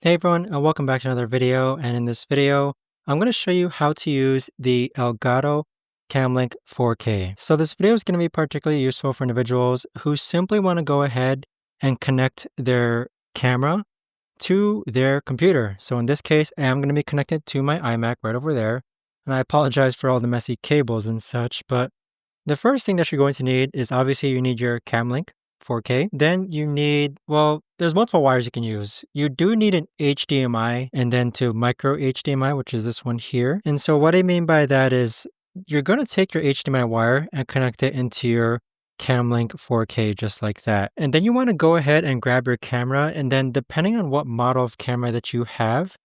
Hey everyone, and welcome back to another video. And in this video, I'm going to show you how to use the Elgato Cam Link 4K. So this video is going to be particularly useful for individuals who simply want to go ahead and connect their camera to their computer. So in this case, I am going to be connected to my iMac right over there. And I apologize for all the messy cables and such, but the first thing that you're going to need is obviously you need your Cam Link 4K. Then you need, well, there's multiple wires you can use. You do need an HDMI and then to micro HDMI, which is this one here. And so what I mean by that is you're going to take your HDMI wire and connect it into your Cam Link 4K just like that. And then you want to go ahead and grab your camera, and then depending on what model of camera that you have,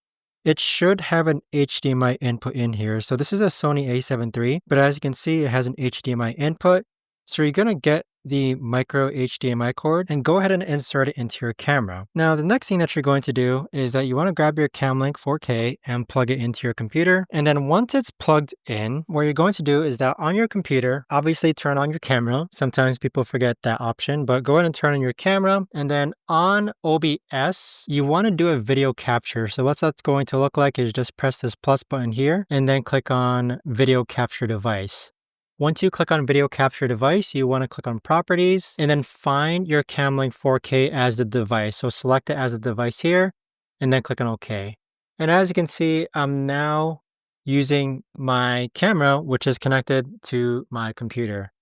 it should have an HDMI input in here. So this is a Sony a7 III, but as you can see, it has an HDMI input. So you're going to get the micro HDMI cord and go ahead and insert it into your camera. Now, the next thing that you're going to do is that you want to grab your Cam Link 4K and plug it into your computer. And then once it's plugged in, what you're going to do is that on your computer, obviously turn on your camera. Sometimes people forget that option, but go ahead and turn on your camera. And then on OBS, you want to do a video capture. So what that's going to look like is just press this plus button here and then click on video capture device. Once you click on video capture device, you want to click on properties and then find your Cam Link 4K as the device. So select it as a device here and then click on OK. And as you can see, I'm now using my camera, which is connected to my computer.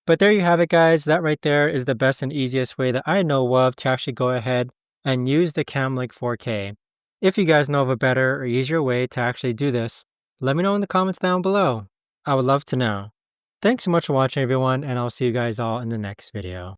But there you have it, guys. That right there is the best and easiest way that I know of to actually go ahead and use the Cam Link 4K. If you guys know of a better or easier way to actually do this, let me know in the comments down below. I would love to know. Thanks so much for watching, everyone, and I'll see you guys all in the next video.